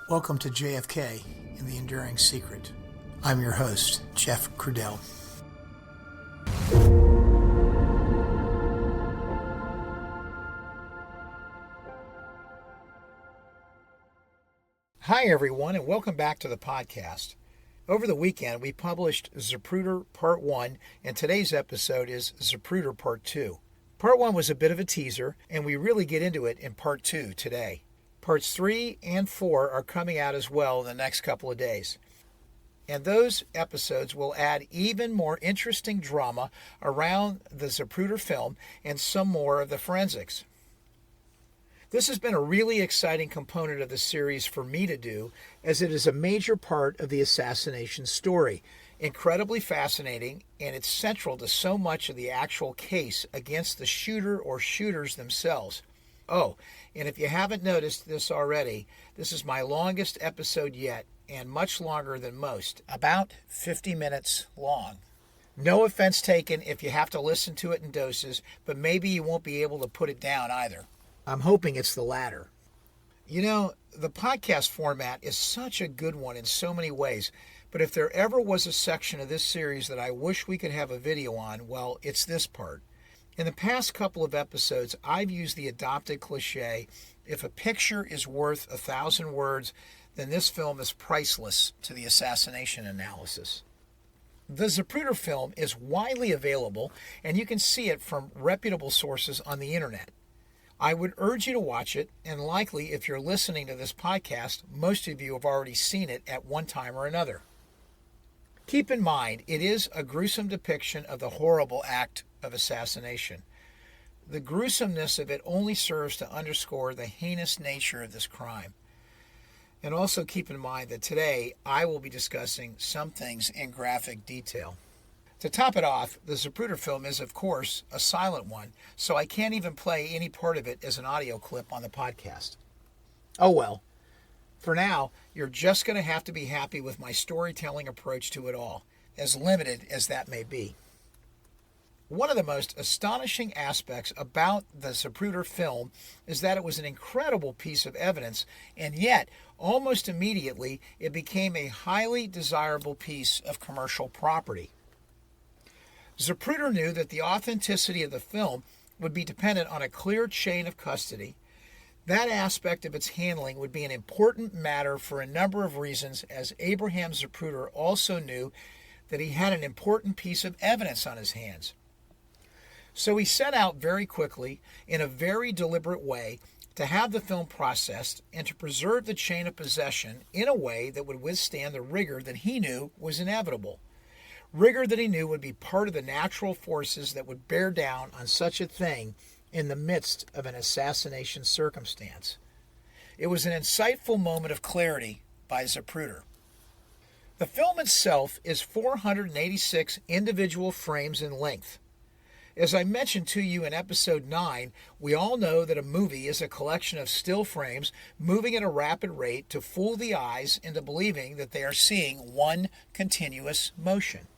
Welcome to JFK and the Enduring Secret. I'm your host, Jeff Crudell. Hi everyone, and welcome back to the podcast. Over the weekend, we published Zapruder Part 1, and today's episode is Zapruder Part 2. Part 1 was a bit of a teaser, and we really get into it in Part 2 today. Parts 3 and 4 are coming out as well in the next couple of days. And those episodes will add even more interesting drama around the Zapruder film and some more of the forensics. This has been a really exciting component of the series for me to do, as it is a major part of the assassination story. Incredibly fascinating, and it's central to so much of the actual case against the shooter or shooters themselves. Oh, and if you haven't noticed this already, this is my longest episode yet, and much longer than most, about 50 minutes long. No offense taken if you have to listen to it in doses, but maybe you won't be able to put it down either. I'm hoping it's the latter. You know, the podcast format is such a good one in so many ways, but if there ever was a section of this series that I wish we could have a video on, well, it's this part. In the past couple of episodes, I've used the adopted cliche, if a picture is worth 1,000 words, then this film is priceless to the assassination analysis. The Zapruder film is widely available, and you can see it from reputable sources on the internet. I would urge you to watch it, and likely if you're listening to this podcast, most of you have already seen it at one time or another. Keep in mind, it is a gruesome depiction of the horrible act of assassination. The gruesomeness of it only serves to underscore the heinous nature of this crime. And also keep in mind that today I will be discussing some things in graphic detail. To top it off, the Zapruder film is, of course, a silent one, so I can't even play any part of it as an audio clip on the podcast. Oh well. For now, you're just going to have to be happy with my storytelling approach to it all, as limited as that may be. One of the most astonishing aspects about the Zapruder film is that it was an incredible piece of evidence, and yet, almost immediately, it became a highly desirable piece of commercial property. Zapruder knew that the authenticity of the film would be dependent on a clear chain of custody. That aspect of its handling would be an important matter for a number of reasons, as Abraham Zapruder also knew that he had an important piece of evidence on his hands. So he set out very quickly, in a very deliberate way, to have the film processed and to preserve the chain of possession in a way that would withstand the rigor that he knew was inevitable. Rigor that he knew would be part of the natural forces that would bear down on such a thing in the midst of an assassination circumstance. It was an insightful moment of clarity by Zapruder. The film itself is 486 individual frames in length. As I mentioned to you in episode 9, we all know that a movie is a collection of still frames moving at a rapid rate to fool the eyes into believing that they are seeing one continuous motion.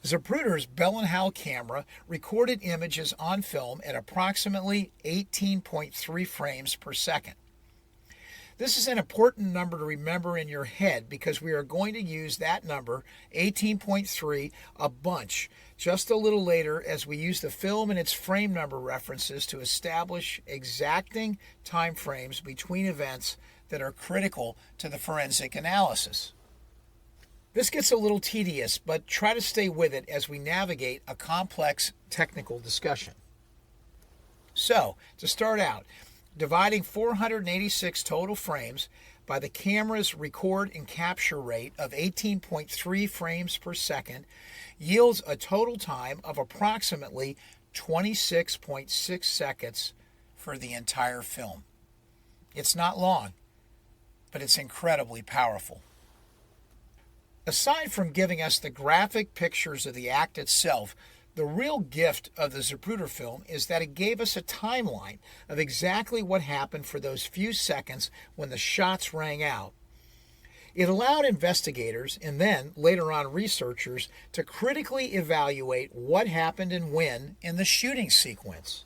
Zapruder's Bell & Howell camera recorded images on film at approximately 18.3 frames per second. This is an important number to remember in your head because we are going to use that number, 18.3, a bunch, just a little later as we use the film and its frame number references to establish exacting time frames between events that are critical to the forensic analysis. This gets a little tedious, but try to stay with it as we navigate a complex technical discussion. So, to start out, dividing 486 total frames by the camera's record and capture rate of 18.3 frames per second yields a total time of approximately 26.6 seconds for the entire film. It's not long, but it's incredibly powerful. Aside from giving us the graphic pictures of the act itself, the real gift of the Zapruder film is that it gave us a timeline of exactly what happened for those few seconds when the shots rang out. It allowed investigators, and then later on researchers, to critically evaluate what happened and when in the shooting sequence.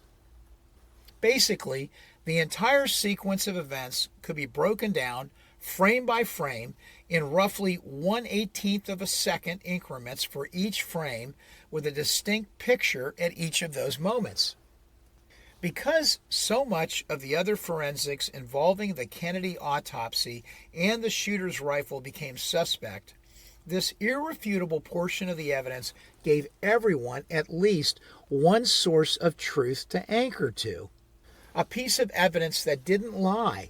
Basically, the entire sequence of events could be broken down frame by frame, in roughly 1/18 of a second increments for each frame, with a distinct picture at each of those moments. Because so much of the other forensics involving the Kennedy autopsy and the shooter's rifle became suspect, this irrefutable portion of the evidence gave everyone at least one source of truth to anchor to. A piece of evidence that didn't lie,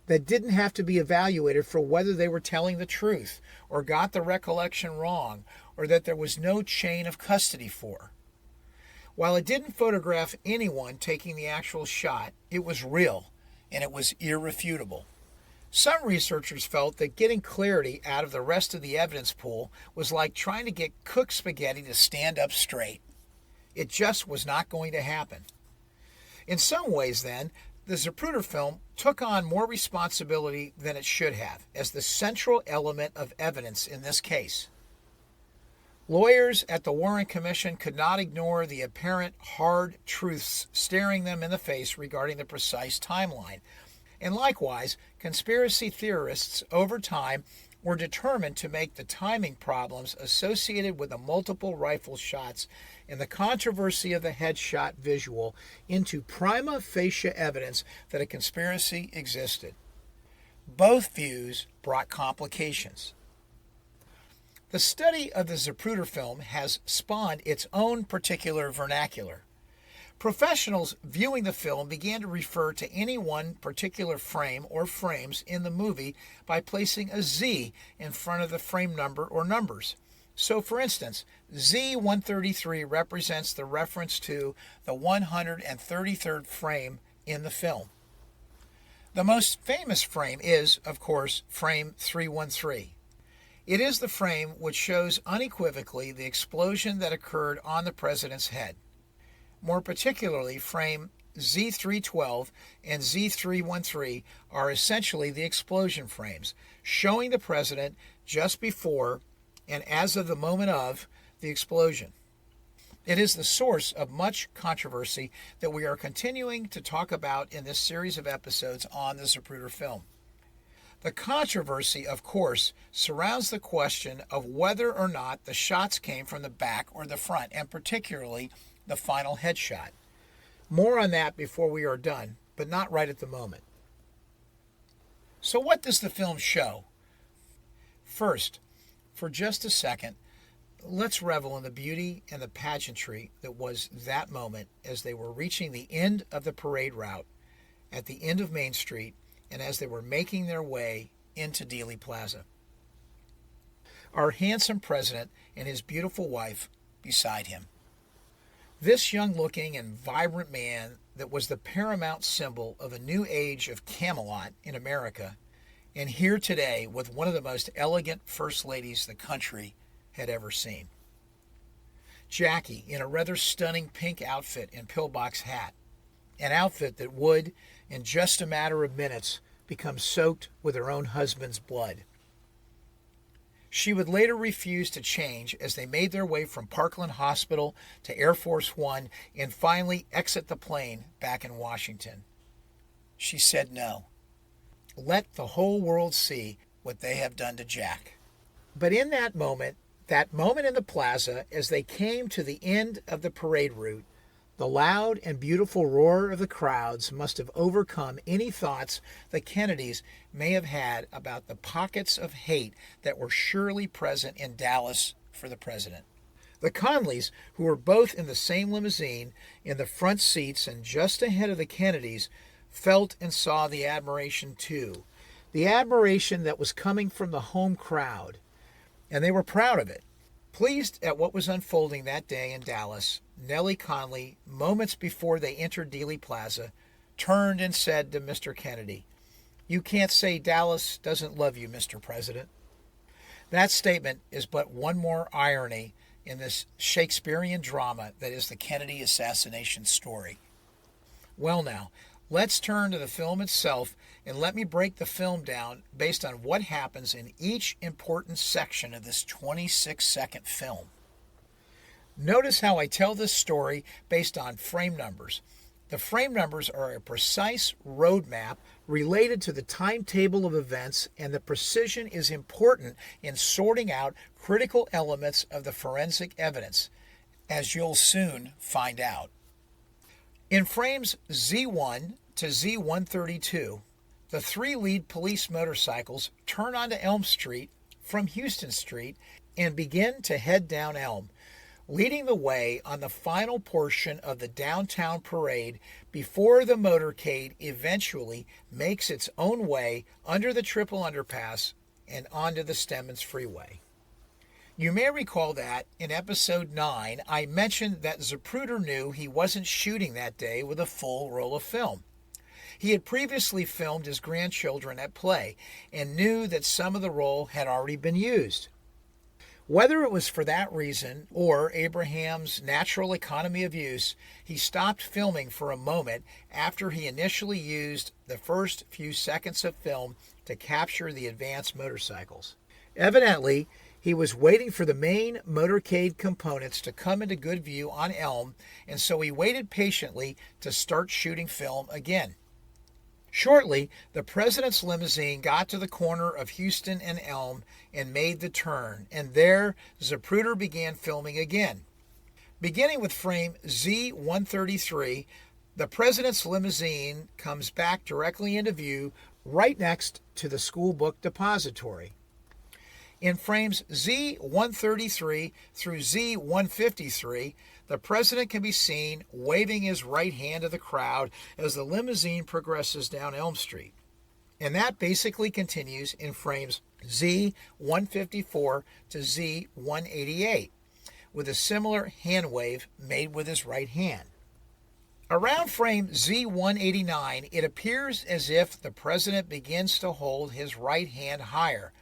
that didn't have to be evaluated for whether they were telling the truth, or got the recollection wrong, or that there was no chain of custody for. While it didn't photograph anyone taking the actual shot, it was real, and it was irrefutable. Some researchers felt that getting clarity out of the rest of the evidence pool was like trying to get cooked spaghetti to stand up straight. It just was not going to happen. In some ways, then, the Zapruder film took on more responsibility than it should have, as the central element of evidence in this case. Lawyers at the Warren Commission could not ignore the apparent hard truths staring them in the face regarding the precise timeline. And likewise, conspiracy theorists over time were determined to make the timing problems associated with the multiple rifle shots and the controversy of the headshot visual into prima facie evidence that a conspiracy existed. Both views brought complications. The study of the Zapruder film has spawned its own particular vernacular. Professionals viewing the film began to refer to any one particular frame or frames in the movie by placing a Z in front of the frame number or numbers. So, for instance, Z133 represents the reference to the 133rd frame in the film. The most famous frame is, of course, frame 313. It is the frame which shows unequivocally the explosion that occurred on the president's head. More particularly, frame Z312 and Z313 are essentially the explosion frames, showing the president just before and as of the moment of the explosion. It is the source of much controversy that we are continuing to talk about in this series of episodes on the Zapruder film. The controversy, of course, surrounds the question of whether or not the shots came from the back or the front, and particularly the final headshot. More on that before we are done, but not right at the moment. So what does the film show? First, for just a second, let's revel in the beauty and the pageantry that was that moment as they were reaching the end of the parade route at the end of Main Street and as they were making their way into Dealey Plaza. Our handsome president and his beautiful wife beside him. This young-looking and vibrant man that was the paramount symbol of a new age of Camelot in America, and here today with one of the most elegant first ladies the country had ever seen. Jackie in a rather stunning pink outfit and pillbox hat, an outfit that would, in just a matter of minutes, become soaked with her own husband's blood. She would later refuse to change as they made their way from Parkland Hospital to Air Force One and finally exit the plane back in Washington. She said no. Let the whole world see what they have done to Jack. But in that moment in the plaza, as they came to the end of the parade route, the loud and beautiful roar of the crowds must have overcome any thoughts the Kennedys may have had about the pockets of hate that were surely present in Dallas for the president. The Conleys, who were both in the same limousine, in the front seats and just ahead of the Kennedys, felt and saw the admiration too. The admiration that was coming from the home crowd. And they were proud of it. Pleased at what was unfolding that day in Dallas, Nellie Conley, moments before they entered Dealey Plaza, turned and said to Mr. Kennedy, "You can't say Dallas doesn't love you, Mr. President." That statement is but one more irony in this Shakespearean drama that is the Kennedy assassination story. Well now, let's turn to the film itself and let me break the film down based on what happens in each important section of this 26-second film. Notice how I tell this story based on frame numbers. The frame numbers are a precise roadmap related to the timetable of events, and the precision is important in sorting out critical elements of the forensic evidence, as you'll soon find out. In frames Z1 to Z132, the three lead police motorcycles turn onto Elm Street from Houston Street and begin to head down Elm, leading the way on the final portion of the downtown parade before the motorcade eventually makes its own way under the triple underpass and onto the Stemmons Freeway. You may recall that in episode 9, I mentioned that Zapruder knew he wasn't shooting that day with a full roll of film. He had previously filmed his grandchildren at play and knew that some of the roll had already been used. Whether it was for that reason or Abraham's natural economy of use, he stopped filming for a moment after he initially used the first few seconds of film to capture the advanced motorcycles. Evidently, he was waiting for the main motorcade components to come into good view on Elm, and so he waited patiently to start shooting film again. Shortly, the president's limousine got to the corner of Houston and Elm and made the turn, and there Zapruder began filming again. Beginning with frame Z133, the president's limousine comes back directly into view right next to the school book depository. In frames Z133 through Z153, the president can be seen waving his right hand to the crowd as the limousine progresses down Elm Street. And that basically continues in frames Z154 to Z188, with a similar hand wave made with his right hand. Around frame Z189, it appears as if the president begins to hold his right hand higher,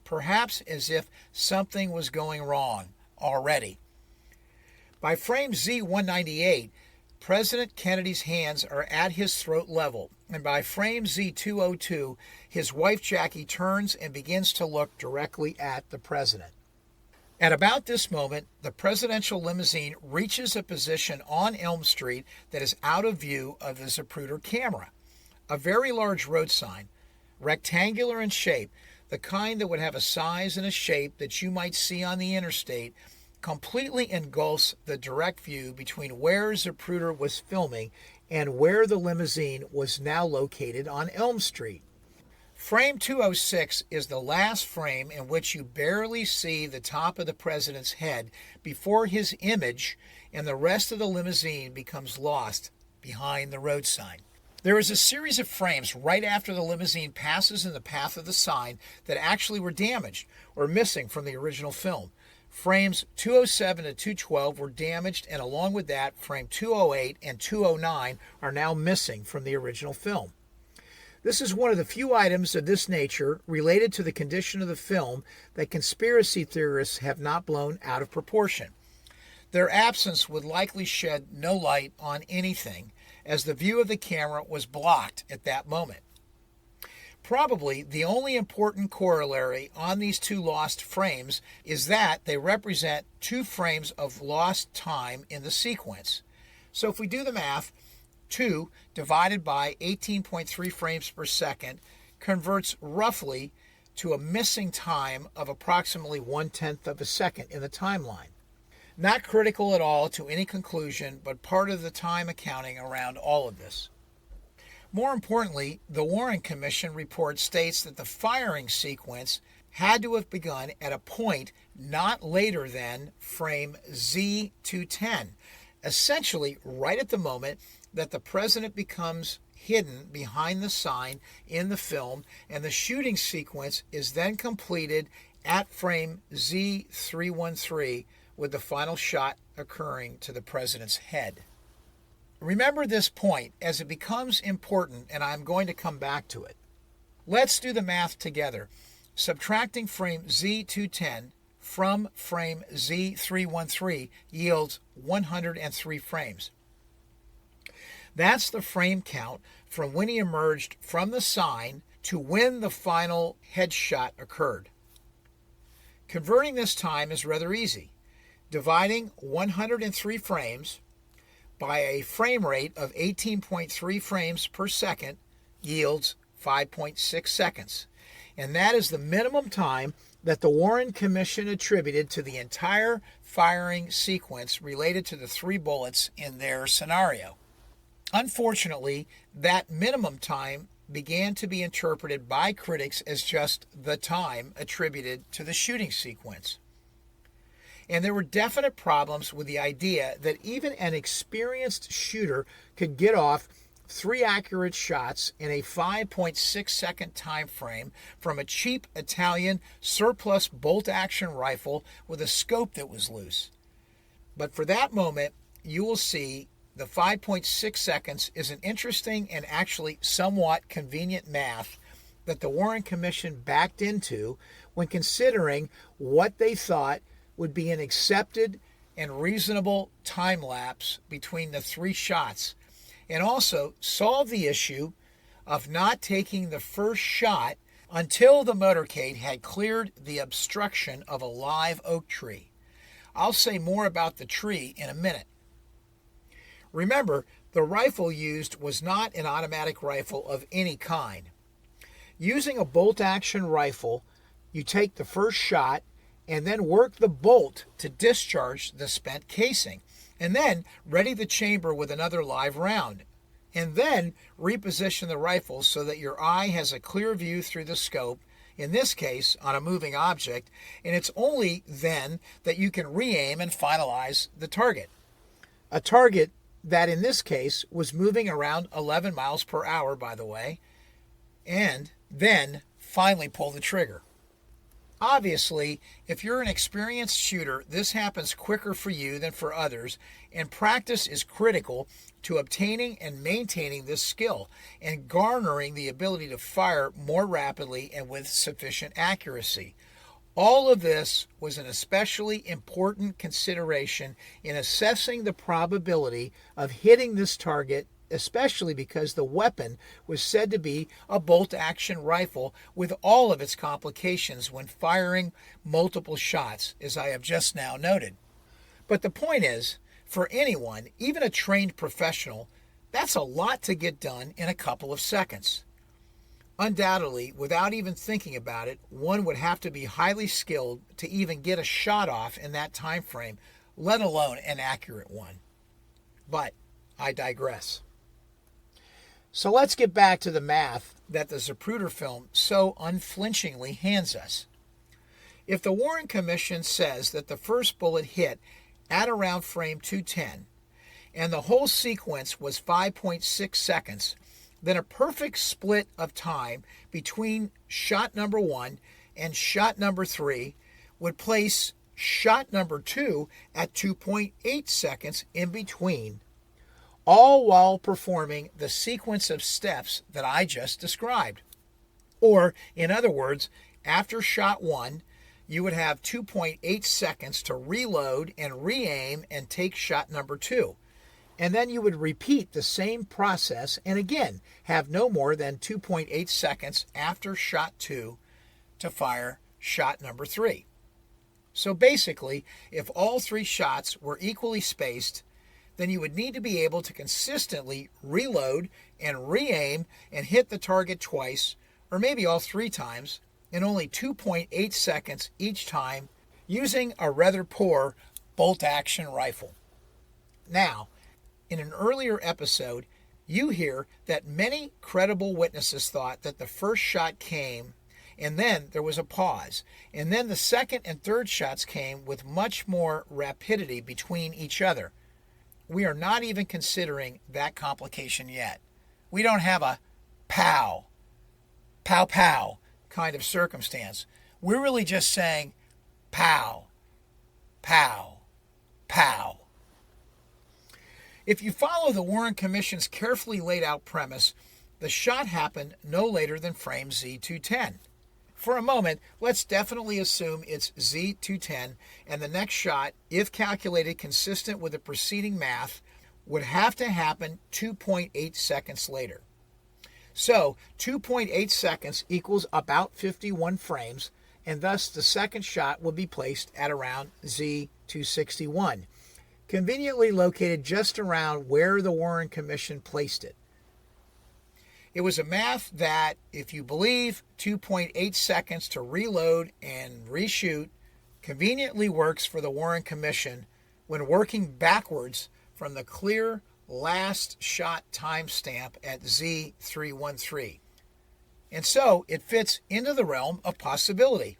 perhaps as if something was going wrong already. By frame Z198, President Kennedy's hands are at his throat level, and by frame Z202, his wife Jackie turns and begins to look directly at the president. At about this moment, the presidential limousine reaches a position on Elm Street that is out of view of the Zapruder camera. A very large road sign, rectangular in shape, the kind that would have a size and a shape that you might see on the interstate, completely engulfs the direct view between where Zapruder was filming and where the limousine was now located on Elm Street. Frame 206 is the last frame in which you barely see the top of the president's head before his image and the rest of the limousine becomes lost behind the road sign. There is a series of frames right after the limousine passes in the path of the sign that actually were damaged or missing from the original film. Frames 207 to 212 were damaged, and along with that, frame 208 and 209 are now missing from the original film. This is one of the few items of this nature related to the condition of the film that conspiracy theorists have not blown out of proportion. Their absence would likely shed no light on anything, as the view of the camera was blocked at that moment. Probably the only important corollary on these two lost frames is that they represent 2 frames of lost time in the sequence. So if we do the math, 2 divided by 18.3 frames per second converts roughly to a missing time of approximately 1/10 of a second in the timeline. Not critical at all to any conclusion, but part of the time accounting around all of this. More importantly, the Warren Commission report states that the firing sequence had to have begun at a point not later than frame Z210, essentially right at the moment that the president becomes hidden behind the sign in the film, and the shooting sequence is then completed at frame Z313 with the final shot occurring to the president's head. Remember this point as it becomes important, and I'm going to come back to it. Let's do the math together. Subtracting frame Z210 from frame Z313 yields 103 frames. That's the frame count from when he emerged from the sign to when the final headshot occurred. Converting this time is rather easy. Dividing 103 frames by a frame rate of 18.3 frames per second yields 5.6 seconds. And that is the minimum time that the Warren Commission attributed to the entire firing sequence related to the 3 bullets in their scenario. Unfortunately, that minimum time began to be interpreted by critics as just the time attributed to the shooting sequence. And there were definite problems with the idea that even an experienced shooter could get off 3 accurate shots in a 5.6 second time frame from a cheap Italian surplus bolt-action rifle with a scope that was loose. But for that moment, you will see the 5.6 seconds is an interesting and actually somewhat convenient math that the Warren Commission backed into when considering what they thought would be an accepted and reasonable time lapse between the 3 shots, and also solve the issue of not taking the first shot until the motorcade had cleared the obstruction of a live oak tree. I'll say more about the tree in a minute. Remember, the rifle used was not an automatic rifle of any kind. Using a bolt-action rifle, you take the first shot and then work the bolt to discharge the spent casing, and then ready the chamber with another live round, and then reposition the rifle so that your eye has a clear view through the scope, in this case on a moving object, and it's only then that you can re-aim and finalize the target. A target that in this case was moving around 11 miles per hour, by the way, and then finally pull the trigger. Obviously, if you're an experienced shooter, this happens quicker for you than for others, and practice is critical to obtaining and maintaining this skill and garnering the ability to fire more rapidly and with sufficient accuracy. All of this was an especially important consideration in assessing the probability of hitting this target, especially because the weapon was said to be a bolt-action rifle with all of its complications when firing multiple shots, as I have just now noted. But the point is, for anyone, even a trained professional, that's a lot to get done in a couple of seconds. Undoubtedly, without even thinking about it, one would have to be highly skilled to even get a shot off in that time frame, let alone an accurate one. But I digress. So let's get back to the math that the Zapruder film so unflinchingly hands us. If the Warren Commission says that the first bullet hit at around frame 210 and the whole sequence was 5.6 seconds, then a perfect split of time between shot number 1 and shot number 3 would place shot number 2 at 2.8 seconds in between, all while performing the sequence of steps that I just described. Or, in other words, after shot 1, you would have 2.8 seconds to reload and re-aim and take shot number 2. And then you would repeat the same process and again have no more than 2.8 seconds after shot 2 to fire shot number 3. So basically, if all 3 shots were equally spaced, then you would need to be able to consistently reload and re-aim and hit the target twice, or maybe all 3 times, in only 2.8 seconds each time using a rather poor bolt-action rifle. Now, in an earlier episode, you hear that many credible witnesses thought that the first shot came and then there was a pause, and then the second and third shots came with much more rapidity between each other. We are not even considering that complication yet. We don't have a pow, pow, pow kind of circumstance. We're really just saying pow, pow, pow. If you follow the Warren Commission's carefully laid out premise, the shot happened no later than frame Z210. For a moment, let's definitely assume it's Z210, and the next shot, if calculated consistent with the preceding math, would have to happen 2.8 seconds later. So 2.8 seconds equals about 51 frames, and thus the second shot will be placed at around Z261. conveniently located just around where the Warren Commission placed it. It was a math that, if you believe 2.8 seconds to reload and reshoot, conveniently works for the Warren Commission when working backwards from the clear last shot timestamp at Z313. And so it fits into the realm of possibility.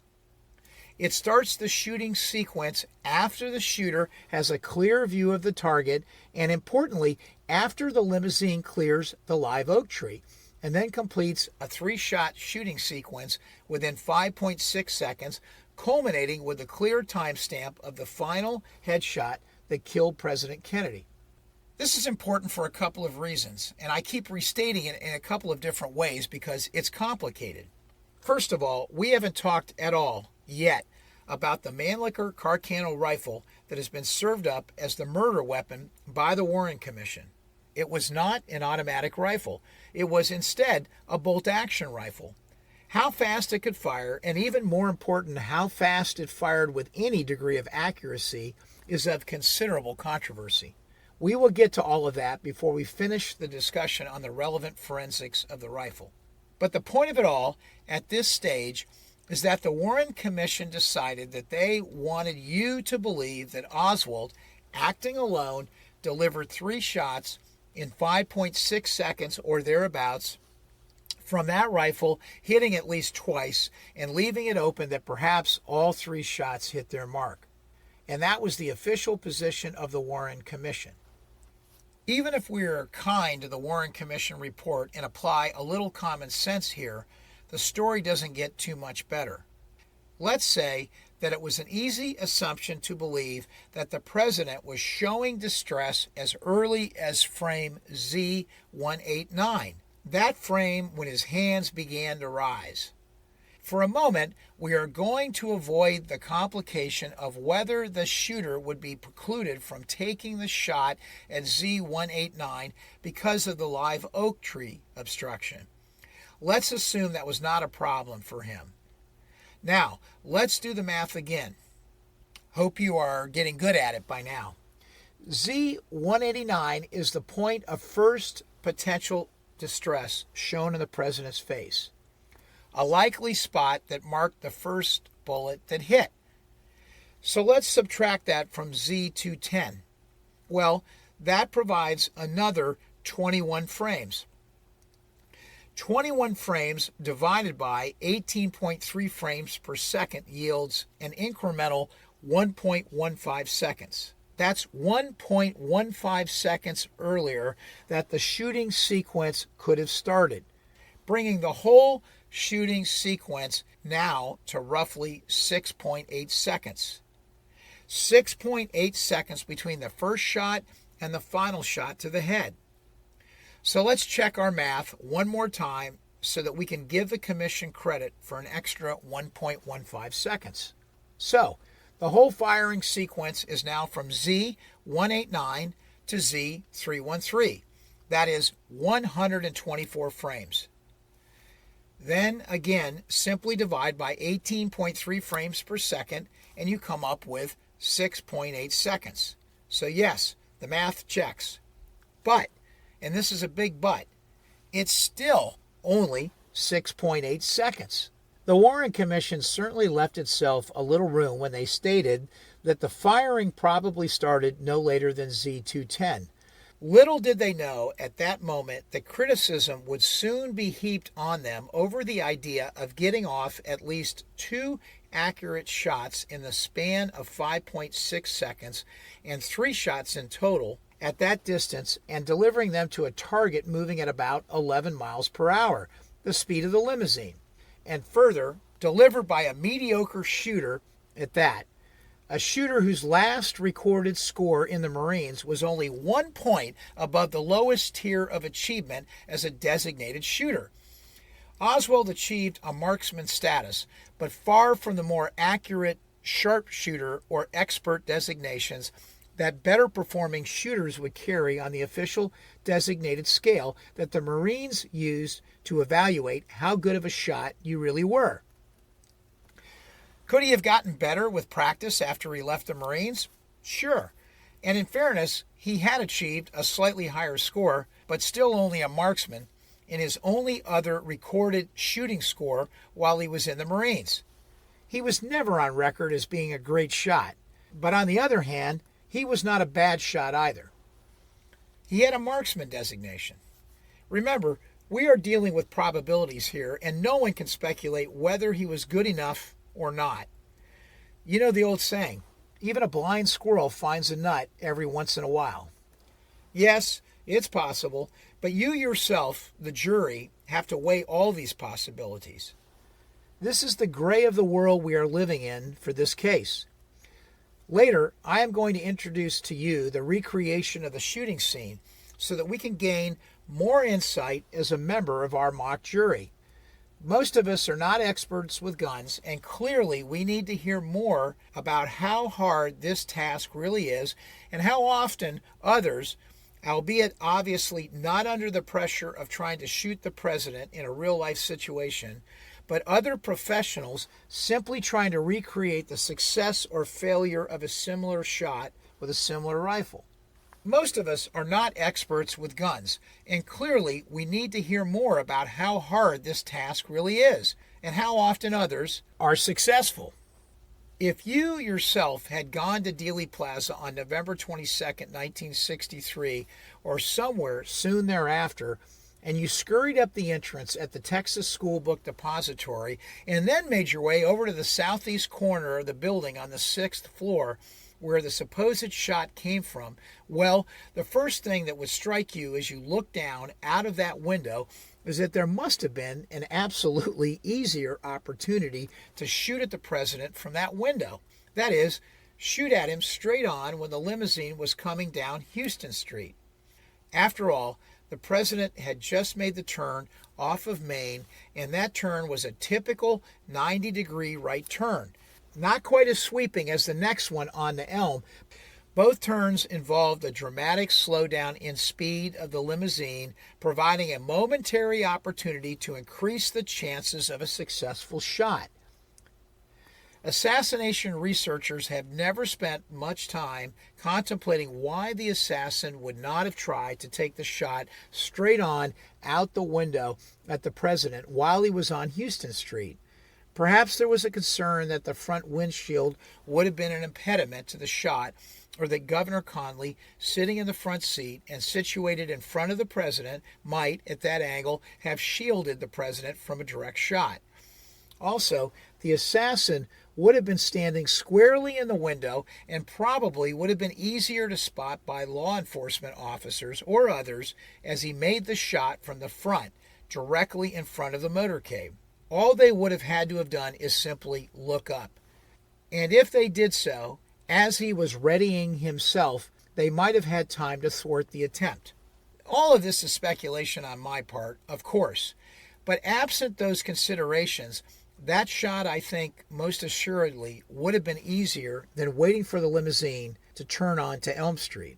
It starts the shooting sequence after the shooter has a clear view of the target, and importantly, after the limousine clears the live oak tree, and then completes a 3-shot shooting sequence within 5.6 seconds, culminating with the clear timestamp of the final headshot that killed President Kennedy. This is important for a couple of reasons, and I keep restating it in a couple of different ways because it's complicated. First of all, we haven't talked at all yet about the Mannlicher Carcano rifle that has been served up as the murder weapon by the Warren Commission. It was not an automatic rifle. It was instead a bolt-action rifle. How fast it could fire, and even more important, how fast it fired with any degree of accuracy, is of considerable controversy. We will get to all of that before we finish the discussion on the relevant forensics of the rifle. But the point of it all, at this stage, is that the Warren Commission decided that they wanted you to believe that Oswald, acting alone, delivered 3 shots in 5.6 seconds or thereabouts from that rifle, hitting at least twice and leaving it open that perhaps all 3 shots hit their mark. And that was the official position of the Warren Commission. Even if we are kind to the Warren Commission report and apply a little common sense here, the story doesn't get too much better. Let's say that it was an easy assumption to believe that the president was showing distress as early as frame Z189, that frame when his hands began to rise. For a moment, we are going to avoid the complication of whether the shooter would be precluded from taking the shot at Z189 because of the live oak tree obstruction. Let's assume that was not a problem for him. Now, let's do the math again. Hope you are getting good at it by now. Z189 is the point of first potential distress shown in the president's face, a likely spot that marked the first bullet that hit. So let's subtract that from Z210. Well, that provides another 21 frames. 21 frames divided by 18.3 frames per second yields an incremental 1.15 seconds. That's 1.15 seconds earlier that the shooting sequence could have started, bringing the whole shooting sequence now to roughly 6.8 seconds. 6.8 seconds between the first shot and the final shot to the head. So let's check our math one more time so that we can give the commission credit for an extra 1.15 seconds. So the whole firing sequence is now from Z189 to Z313. That is 124 frames. Then again, simply divide by 18.3 frames per second and you come up with 6.8 seconds. So yes, the math checks. But, and this is a big but, it's still only 6.8 seconds. The Warren Commission certainly left itself a little room when they stated that the firing probably started no later than Z210. Little did they know at that moment that criticism would soon be heaped on them over the idea of getting off at least 2 accurate shots in the span of 5.6 seconds and 3 shots in total at that distance and delivering them to a target moving at about 11 miles per hour, the speed of the limousine. And further, delivered by a mediocre shooter at that. A shooter whose last recorded score in the Marines was only 1 point above the lowest tier of achievement as a designated shooter. Oswald achieved a marksman status, but far from the more accurate sharpshooter or expert designations that better performing shooters would carry on the official designated scale that the Marines used to evaluate how good of a shot you really were. Could he have gotten better with practice after he left the Marines? Sure. And in fairness, he had achieved a slightly higher score, but still only a marksman, in his only other recorded shooting score while he was in the Marines. He was never on record as being a great shot, but on the other hand, he was not a bad shot either. He had a marksman designation. Remember, we are dealing with probabilities here, and no one can speculate whether he was good enough or not. You know the old saying, even a blind squirrel finds a nut every once in a while. Yes, it's possible, but you yourself, the jury, have to weigh all these possibilities. This is the gray of the world we are living in for this case. Later, I am going to introduce to you the recreation of the shooting scene so that we can gain more insight as a member of our mock jury. Most of us are not experts with guns, and clearly we need to hear more about how hard this task really is and how often others, albeit obviously not under the pressure of trying to shoot the president in a real-life situation, but other professionals simply trying to recreate the success or failure of a similar shot with a similar rifle. Most of us are not experts with guns, and clearly we need to hear more about how hard this task really is and how often others are successful. If you yourself had gone to Dealey Plaza on November 22, 1963, or somewhere soon thereafter, and you scurried up the entrance at the Texas School Book Depository and then made your way over to the southeast corner of the building on the 6th floor where the supposed shot came from, well, the first thing that would strike you as you look down out of that window is that there must have been an absolutely easier opportunity to shoot at the president from that window. That is, shoot at him straight on when the limousine was coming down Houston Street. After all, the president had just made the turn off of Main, and that turn was a typical 90-degree right turn. Not quite as sweeping as the next one on the Elm. Both turns involved a dramatic slowdown in speed of the limousine, providing a momentary opportunity to increase the chances of a successful shot. Assassination researchers have never spent much time contemplating why the assassin would not have tried to take the shot straight on out the window at the president while he was on Houston Street. Perhaps there was a concern that the front windshield would have been an impediment to the shot, or that Governor Conley, sitting in the front seat and situated in front of the president, might, at that angle, have shielded the president from a direct shot. Also, the assassin would have been standing squarely in the window and probably would have been easier to spot by law enforcement officers or others as he made the shot from the front, directly in front of the motorcade. All they would have had to have done is simply look up. And if they did so, as he was readying himself, they might have had time to thwart the attempt. All of this is speculation on my part, of course, but absent those considerations, that shot, I think, most assuredly would have been easier than waiting for the limousine to turn on to Elm Street.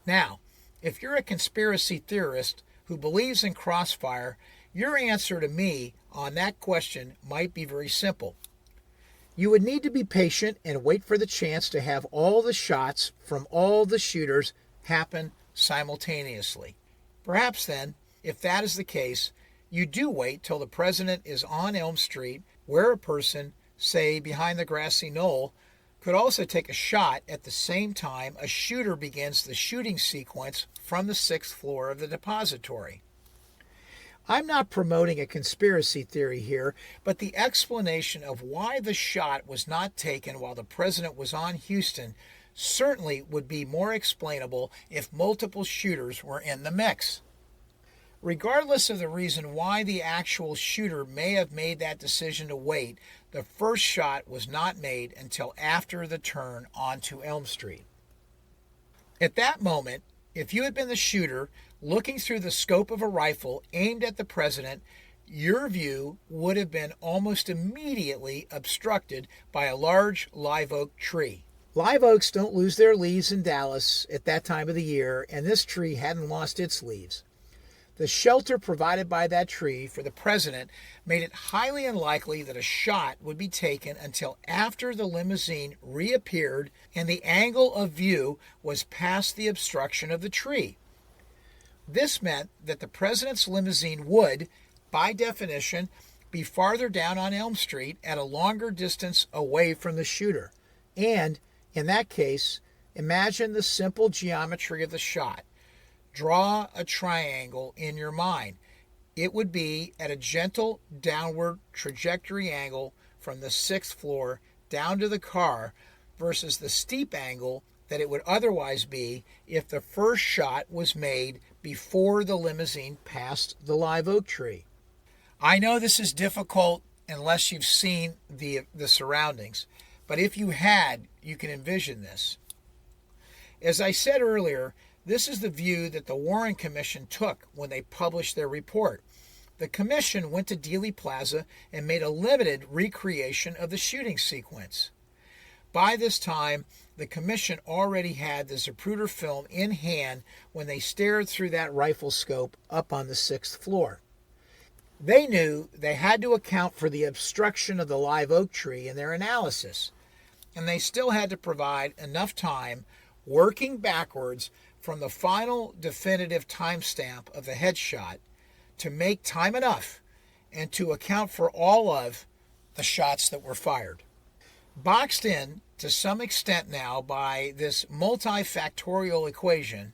Now, if you're a conspiracy theorist who believes in crossfire, your answer to me on that question might be very simple. You would need to be patient and wait for the chance to have all the shots from all the shooters happen simultaneously. Perhaps then, if that is the case, you do wait till the president is on Elm Street, where a person, say behind the grassy knoll, could also take a shot at the same time a shooter begins the shooting sequence from the 6th floor of the depository. I'm not promoting a conspiracy theory here, but the explanation of why the shot was not taken while the president was on Houston certainly would be more explainable if multiple shooters were in the mix. Regardless of the reason why the actual shooter may have made that decision to wait, the first shot was not made until after the turn onto Elm Street. At that moment, if you had been the shooter looking through the scope of a rifle aimed at the president, your view would have been almost immediately obstructed by a large live oak tree. Live oaks don't lose their leaves in Dallas at that time of the year, and this tree hadn't lost its leaves. The shelter provided by that tree for the president made it highly unlikely that a shot would be taken until after the limousine reappeared and the angle of view was past the obstruction of the tree. This meant that the president's limousine would, by definition, be farther down on Elm Street at a longer distance away from the shooter. And, in that case, imagine the simple geometry of the shot. Draw a triangle in your mind. It would be at a gentle downward trajectory angle from the 6th floor down to the car versus the steep angle that it would otherwise be if the first shot was made before the limousine passed the live oak tree. I know this is difficult unless you've seen the surroundings, but if you had, you can envision this. As I said earlier, this is the view that the Warren Commission took when they published their report. The commission went to Dealey Plaza and made a limited recreation of the shooting sequence. By this time, the commission already had the Zapruder film in hand when they stared through that rifle scope up on the 6th floor. They knew they had to account for the obstruction of the live oak tree in their analysis, and they still had to provide enough time, working backwards from the final definitive timestamp of the headshot, to make time enough and to account for all of the shots that were fired. Boxed in to some extent now by this multifactorial equation,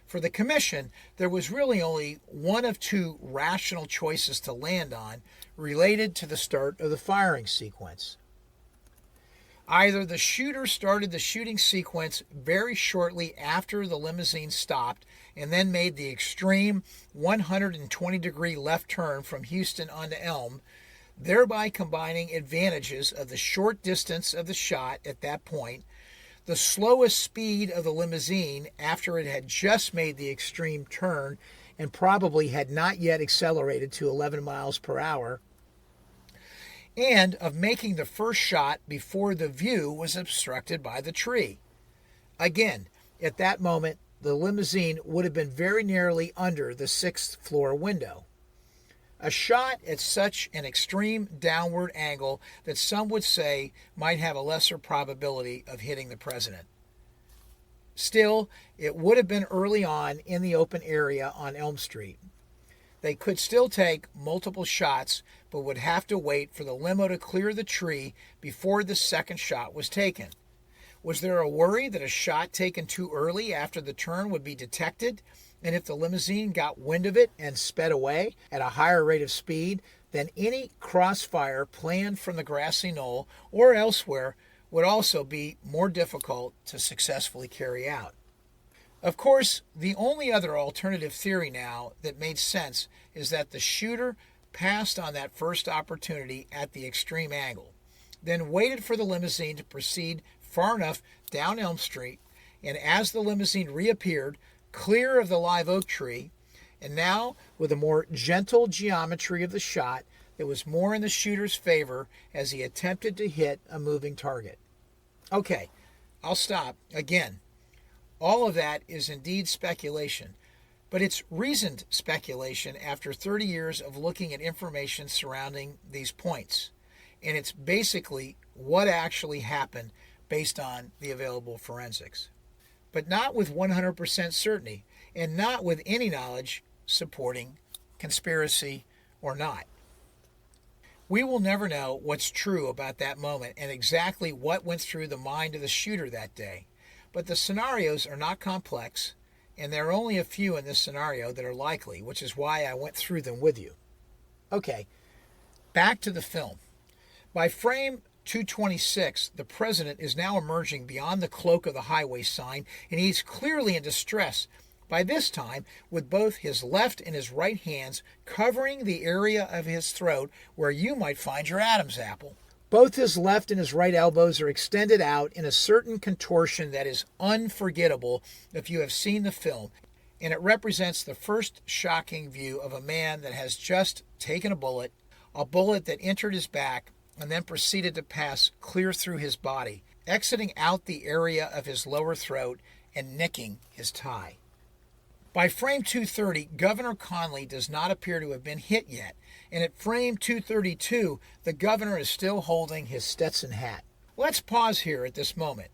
for the commission, there was really only one of two rational choices to land on related to the start of the firing sequence. Either the shooter started the shooting sequence very shortly after the limousine stopped and then made the extreme 120-degree left turn from Houston onto Elm, thereby combining advantages of the short distance of the shot at that point, the slowest speed of the limousine after it had just made the extreme turn and probably had not yet accelerated to 11 miles per hour, and of making the first shot before the view was obstructed by the tree. Again, at that moment, the limousine would have been very nearly under the 6th floor window. A shot at such an extreme downward angle that some would say might have a lesser probability of hitting the president. Still, it would have been early on in the open area on Elm Street. They could still take multiple shots, but would have to wait for the limo to clear the tree before the second shot was taken. Was there a worry that a shot taken too early after the turn would be detected, and if the limousine got wind of it and sped away at a higher rate of speed, then any crossfire planned from the grassy knoll or elsewhere would also be more difficult to successfully carry out? Of course, the only other alternative theory now that made sense is that the shooter passed on that first opportunity at the extreme angle, then waited for the limousine to proceed far enough down Elm Street, and as the limousine reappeared, clear of the live oak tree, and now with a more gentle geometry of the shot that was more in the shooter's favor as he attempted to hit a moving target. Okay, I'll stop. Again, all of that is indeed speculation, but it's reasoned speculation after 30 years of looking at information surrounding these points, and it's basically what actually happened based on the available forensics. But not with 100% certainty, and not with any knowledge supporting conspiracy or not. We will never know what's true about that moment and exactly what went through the mind of the shooter that day. But the scenarios are not complex, and there are only a few in this scenario that are likely, which is why I went through them with you. Okay, back to the film. By frame 226, the president is now emerging beyond the cloak of the highway sign, and he's clearly in distress, by this time with both his left and his right hands covering the area of his throat where you might find your Adam's apple. Both his left and his right elbows are extended out in a certain contortion that is unforgettable if you have seen the film, and it represents the first shocking view of a man that has just taken a bullet that entered his back and then proceeded to pass clear through his body, exiting out the area of his lower throat and nicking his tie. By frame 230, Governor Conley does not appear to have been hit yet, and at frame 232, the governor is still holding his Stetson hat. Let's pause here at this moment.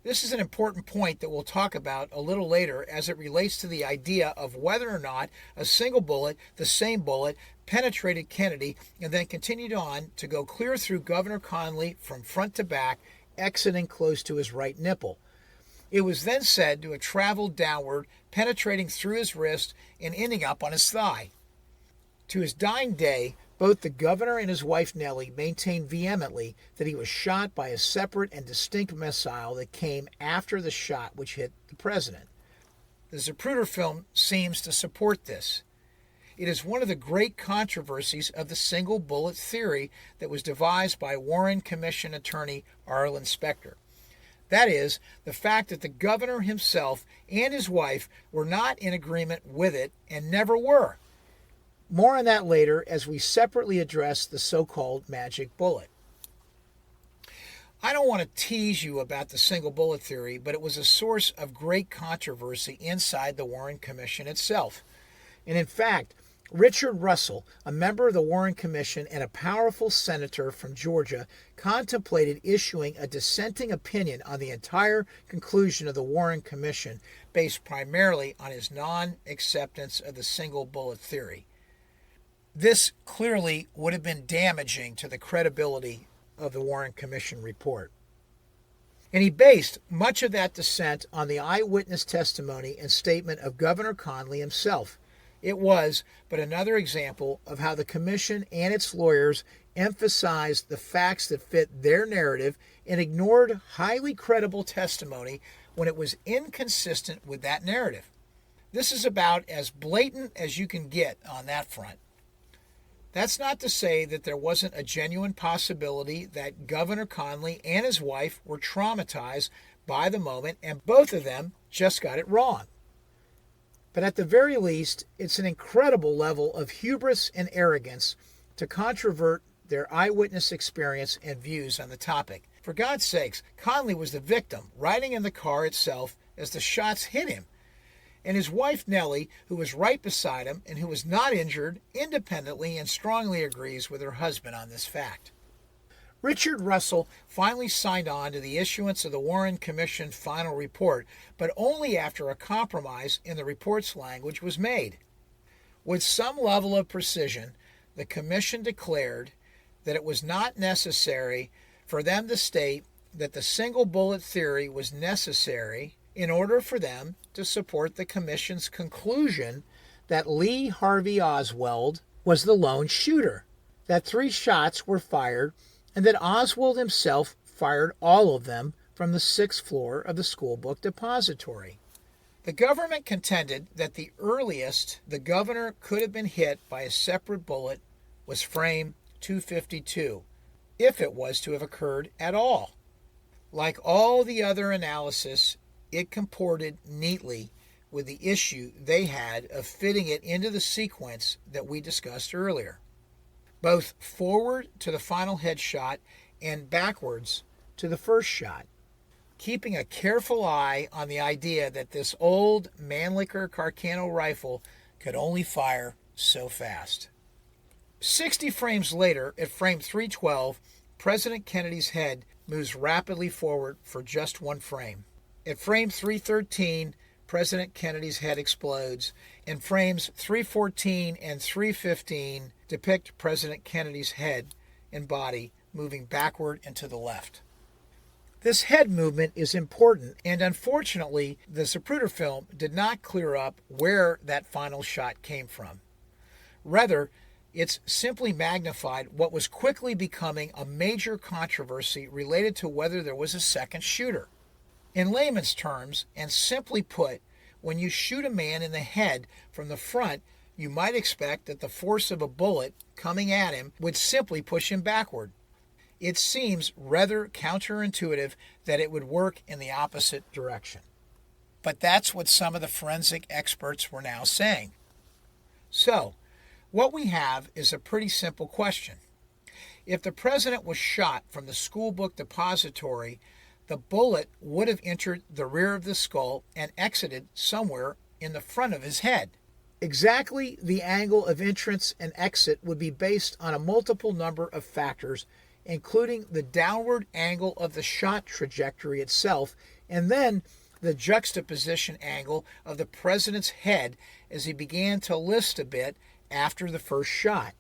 This is an important point that we'll talk about a little later as it relates to the idea of whether or not a single bullet, the same bullet, penetrated Kennedy and then continued on to go clear through Governor Conley from front to back, exiting close to his right nipple. It was then said to have traveled downward, penetrating through his wrist and ending up on his thigh. To his dying day, both the governor and his wife Nellie maintained vehemently that he was shot by a separate and distinct missile that came after the shot which hit the president. The Zapruder film seems to support this. It is one of the great controversies of the single bullet theory that was devised by Warren Commission attorney Arlen Specter. That is, the fact that the governor himself and his wife were not in agreement with it and never were. More on that later as we separately address the so-called magic bullet. I don't want to tease you about the single bullet theory, but it was a source of great controversy inside the Warren Commission itself. And in fact, Richard Russell, a member of the Warren Commission and a powerful senator from Georgia, contemplated issuing a dissenting opinion on the entire conclusion of the Warren Commission based primarily on his non-acceptance of the single bullet theory. This clearly would have been damaging to the credibility of the Warren Commission report. And he based much of that dissent on the eyewitness testimony and statement of Governor Conley himself. It was but another example of how the commission and its lawyers emphasized the facts that fit their narrative and ignored highly credible testimony when it was inconsistent with that narrative. This is about as blatant as you can get on that front. That's not to say that there wasn't a genuine possibility that Governor Conley and his wife were traumatized by the moment and both of them just got it wrong. But at the very least, it's an incredible level of hubris and arrogance to controvert their eyewitness experience and views on the topic. For God's sakes, Conley was the victim, riding in the car itself as the shots hit him. And his wife Nellie, who was right beside him and who was not injured, independently and strongly agrees with her husband on this fact. Richard Russell finally signed on to the issuance of the Warren Commission final report, but only after a compromise in the report's language was made. With some level of precision, the Commission declared that it was not necessary for them to state that the single bullet theory was necessary in order for them to support the Commission's conclusion that Lee Harvey Oswald was the lone shooter, that 3 shots were fired, and that Oswald himself fired all of them from the 6th floor of the schoolbook depository. The government contended that the earliest the governor could have been hit by a separate bullet was frame 252, if it was to have occurred at all. Like all the other analysis, it comported neatly with the issue they had of fitting it into the sequence that we discussed earlier, both forward to the final headshot and backwards to the first shot, keeping a careful eye on the idea that this old Mannlicher Carcano rifle could only fire so fast. 60 frames later, at frame 312, President Kennedy's head moves rapidly forward for just 1 frame. At frame 313, President Kennedy's head explodes, and frames 314 and 315 depict President Kennedy's head and body moving backward and to the left. This head movement is important, and unfortunately, the Zapruder film did not clear up where that final shot came from. Rather, it's simply magnified what was quickly becoming a major controversy related to whether there was a second shooter. In layman's terms, and simply put, when you shoot a man in the head from the front, you might expect that the force of a bullet coming at him would simply push him backward. It seems rather counterintuitive that it would work in the opposite direction. But that's what some of the forensic experts were now saying. So, what we have is a pretty simple question. If the president was shot from the schoolbook depository, the bullet would have entered the rear of the skull and exited somewhere in the front of his head. Exactly the angle of entrance and exit would be based on a multiple number of factors, including the downward angle of the shot trajectory itself, and then the juxtaposition angle of the president's head as he began to list a bit after the first shot.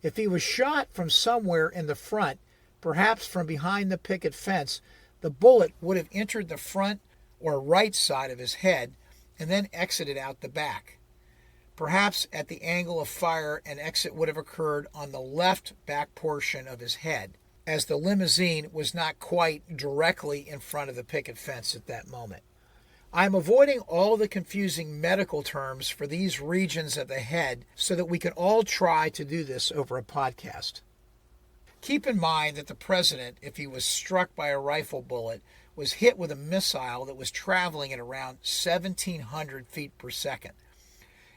If he was shot from somewhere in the front, perhaps from behind the picket fence, the bullet would have entered the front or right side of his head and then exited out the back. Perhaps at the angle of fire, an exit would have occurred on the left back portion of his head, as the limousine was not quite directly in front of the picket fence at that moment. I'm avoiding all the confusing medical terms for these regions of the head so that we can all try to do this over a podcast. Keep in mind that the president, if he was struck by a rifle bullet, was hit with a missile that was traveling at around 1,700 feet per second.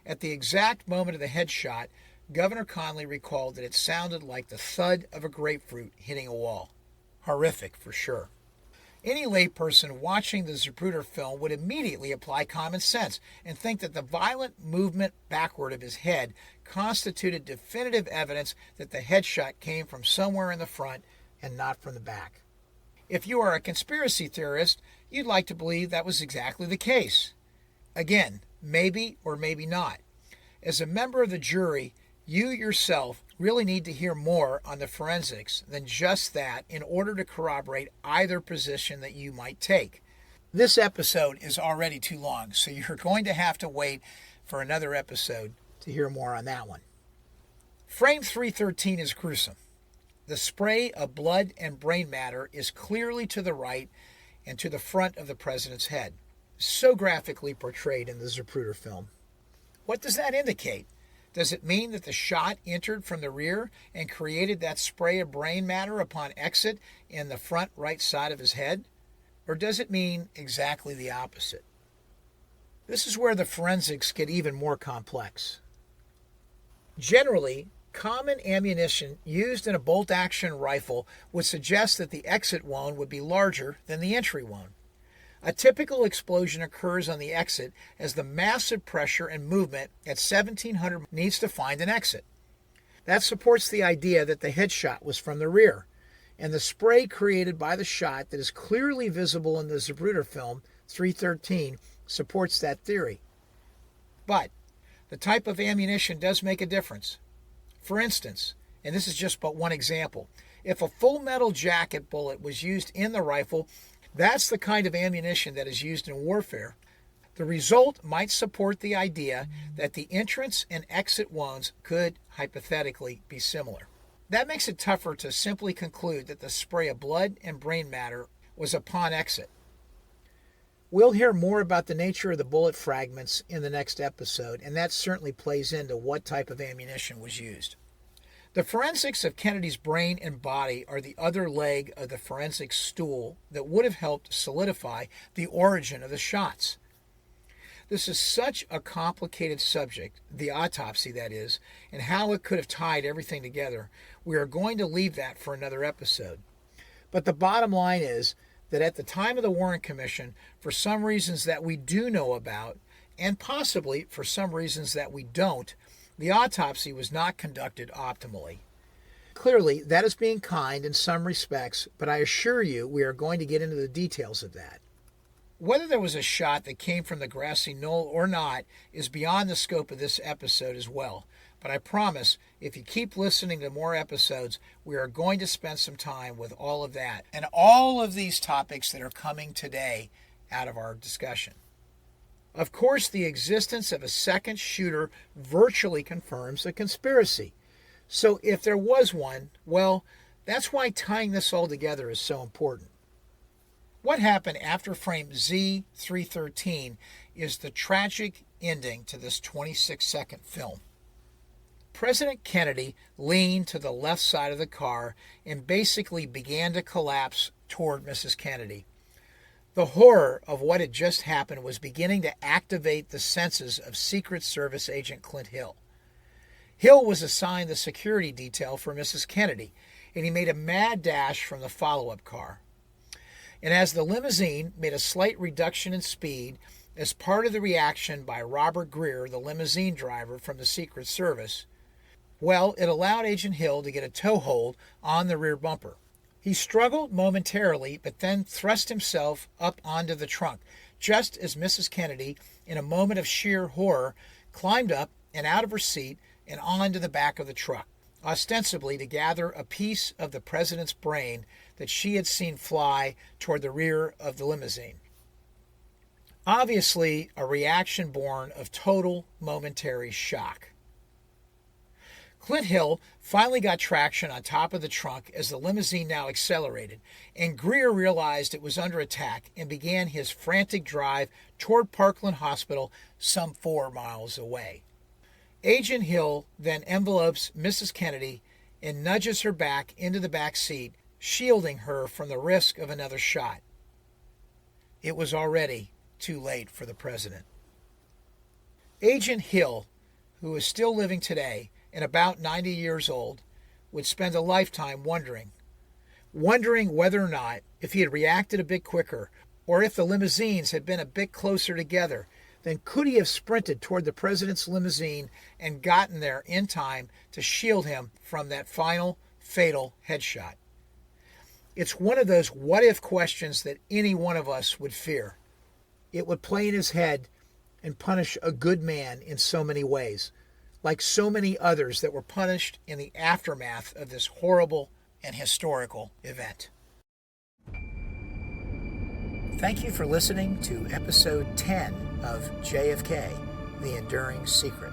At the exact moment of the headshot, Governor Conley recalled that it sounded like the thud of a grapefruit hitting a wall. Horrific, for sure. Any layperson watching the Zapruder film would immediately apply common sense and think that the violent movement backward of his head constituted definitive evidence that the headshot came from somewhere in the front and not from the back. If you are a conspiracy theorist, you'd like to believe that was exactly the case. Again, maybe or maybe not. As a member of the jury, you yourself really need to hear more on the forensics than just that in order to corroborate either position that you might take. This episode is already too long, so you're going to have to wait for another episode to hear more on that one. Frame 313 is gruesome. The spray of blood and brain matter is clearly to the right and to the front of the president's head, so graphically portrayed in the Zapruder film. What does that indicate? Does it mean that the shot entered from the rear and created that spray of brain matter upon exit in the front right side of his head? Or does it mean exactly the opposite? This is where the forensics get even more complex. Generally, common ammunition used in a bolt-action rifle would suggest that the exit wound would be larger than the entry wound. A typical explosion occurs on the exit as the massive pressure and movement at 1,700 needs to find an exit. That supports the idea that the headshot was from the rear, and the spray created by the shot that is clearly visible in the Zapruder film 313 supports that theory. But the type of ammunition does make a difference. For instance, and this is just but one example, if a full metal jacket bullet was used in the rifle, that's the kind of ammunition that is used in warfare. The result might support the idea that the entrance and exit wounds could hypothetically be similar. That makes it tougher to simply conclude that the spray of blood and brain matter was upon exit. We'll hear more about the nature of the bullet fragments in the next episode, and that certainly plays into what type of ammunition was used. The forensics of Kennedy's brain and body are the other leg of the forensic stool that would have helped solidify the origin of the shots. This is such a complicated subject, the autopsy that is, and how it could have tied everything together. We are going to leave that for another episode. But the bottom line is that at the time of the Warren Commission, for some reasons that we do know about, and possibly for some reasons that we don't, the autopsy was not conducted optimally. Clearly, that is being kind in some respects, but I assure you we are going to get into the details of that. Whether there was a shot that came from the grassy knoll or not is beyond the scope of this episode as well. But I promise, if you keep listening to more episodes, we are going to spend some time with all of that and all of these topics that are coming today out of our discussion. Of course, the existence of a second shooter virtually confirms the conspiracy. So if there was one, well, that's why tying this all together is so important. What happened after frame Z313 is the tragic ending to this 26-second film. President Kennedy leaned to the left side of the car and basically began to collapse toward Mrs. Kennedy. The horror of what had just happened was beginning to activate the senses of Secret Service agent Clint Hill. Hill was assigned the security detail for Mrs. Kennedy, and he made a mad dash from the follow-up car. And as the limousine made a slight reduction in speed, as part of the reaction by Robert Greer, the limousine driver from the Secret Service, well, it allowed Agent Hill to get a toehold on the rear bumper. He struggled momentarily, but then thrust himself up onto the trunk, just as Mrs. Kennedy, in a moment of sheer horror, climbed up and out of her seat and onto the back of the truck, ostensibly to gather a piece of the president's brain that she had seen fly toward the rear of the limousine. Obviously, a reaction born of total momentary shock. Clint Hill finally got traction on top of the trunk as the limousine now accelerated, and Greer realized it was under attack and began his frantic drive toward Parkland Hospital some 4 miles away. Agent Hill then envelopes Mrs. Kennedy and nudges her back into the back seat, shielding her from the risk of another shot. It was already too late for the president. Agent Hill, who is still living today and about 90 years old, would spend a lifetime wondering whether or not, if he had reacted a bit quicker, or if the limousines had been a bit closer together, then could he have sprinted toward the president's limousine and gotten there in time to shield him from that final, fatal headshot? It's one of those what-if questions that any one of us would fear. It would play in his head and punish a good man in so many ways, like so many others that were punished in the aftermath of this horrible and historical event. Thank you for listening to episode 10 of JFK, The Enduring Secret.